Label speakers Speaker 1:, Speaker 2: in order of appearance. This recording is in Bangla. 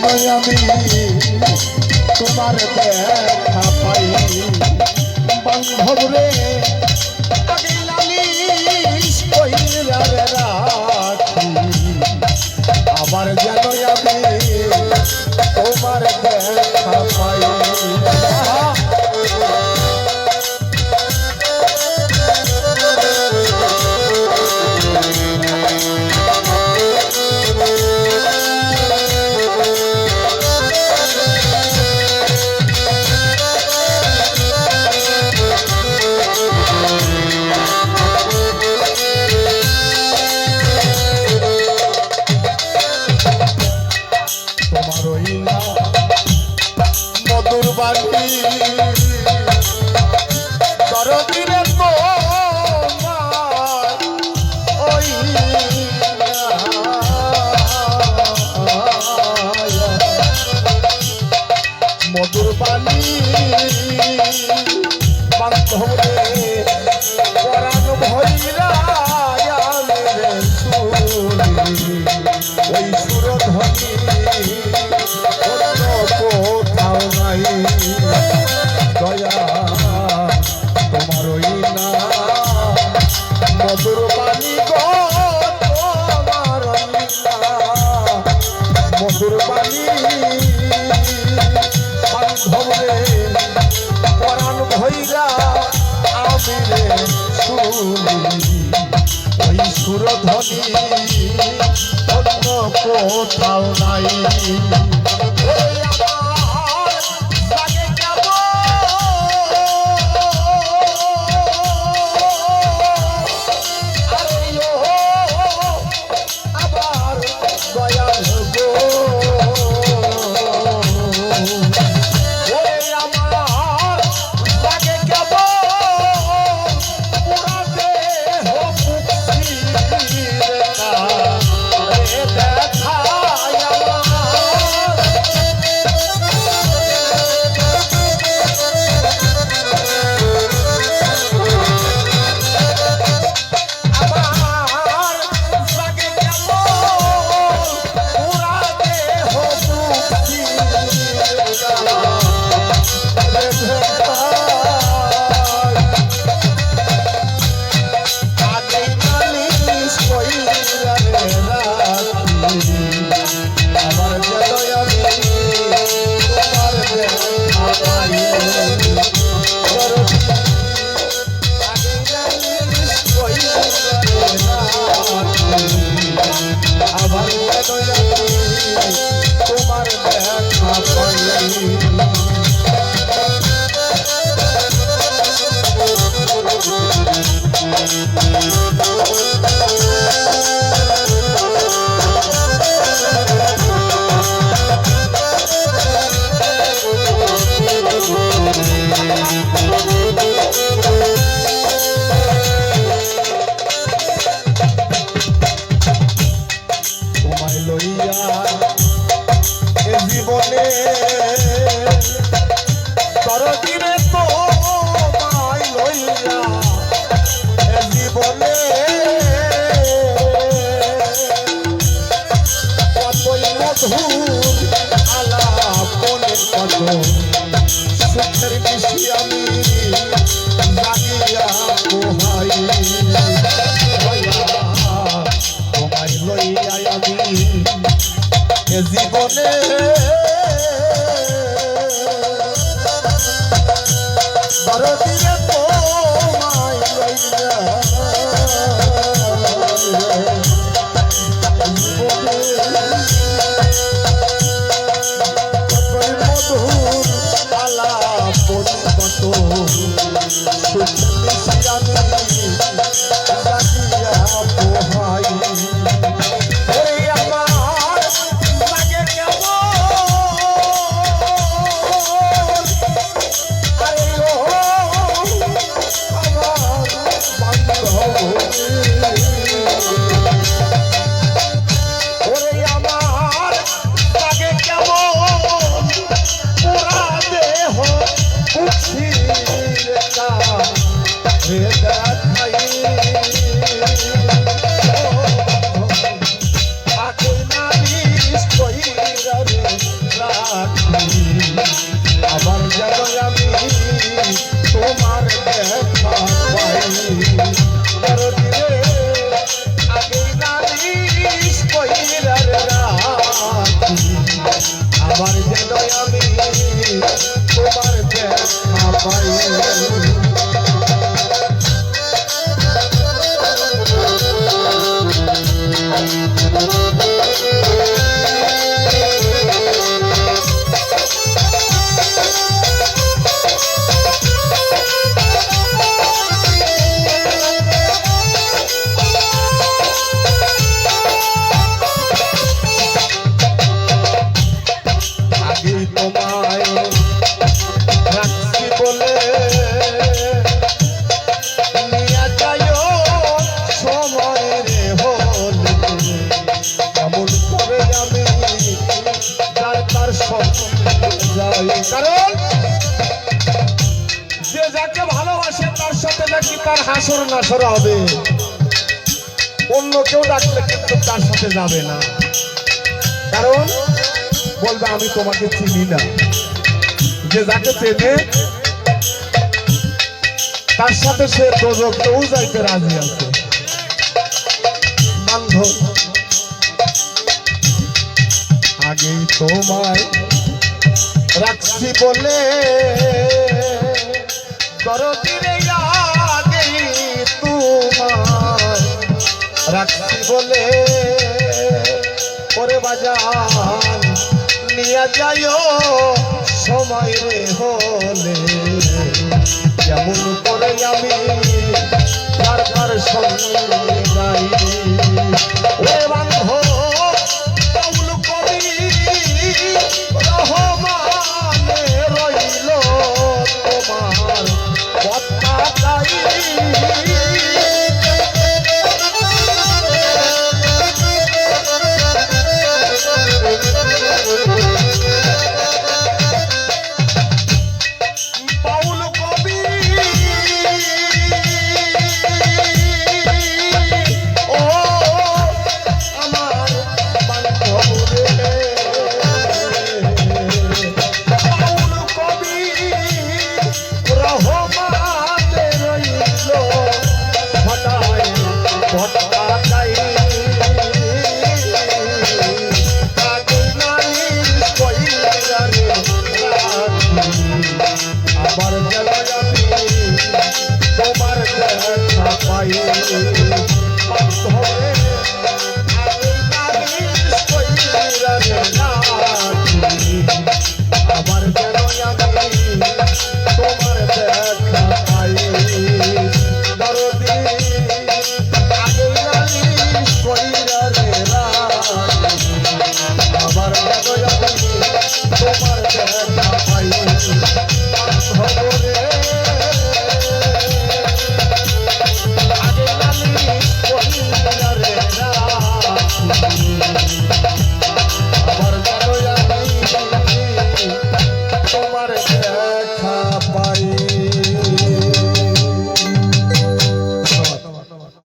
Speaker 1: যেন আমি তোমার দেখা পাই বান্ধব রে আগে নালিশ কইরা রে রাখি আবার যেন আমি তোমার দেখা পাই মধুর বাণী দরদিরে তোমার ওই মধুর বাণী বান্ধবরে পরাণ ভৈরা ওই সুরধ্বনি কোথাও নাই দয়া তোমার ওই না মধুর বাণী গো তোমার মধুর বাণী বান্ধবরে পরাণ ভৈরা আমি রে শুনি ওই সুরধ্বনি অন্য কোথাও নাই তোমার দেখা তোমায় লইয়া এ জীবনে করদিনে তোমায় লইয়া এ জীবনে কতই মধুর আলাপনে কত সুখের বেশি আমি জাগিয়া পোহাই তোমায় লইয়া আমি এ জীবনে দরদিরে তোমায় লইয়া মধুর আলাপন কত পোহাই রে রাখি আবার যেন আমি তোমার দেখা পাই দরদিরে আগে নালিশ কইরা রাখি আবার যেন আমি তোমার দেখা পাই কারণ যে যাকে ভালোবাসে তার সাথে নাকি তার হাসর নাসর হবে, অন্য কেউ ডাকলে কিন্তু তার সাথে যাবে না, কারণ বলবে আমি তোমাকে চিনি না। যে যাকে চেনে তার সাথে সে দোজখেও যাইতে রাজি আছে। বান্ধব আগেই তোমায় রাখছি বলে দরদিরে আগেই তোমায় রাখছি বলে ওরে বাজান নিয়ে যাইও সময় রে হলে যেমন করে আমি তার সঙ্গে যাই ওরে বান্ধব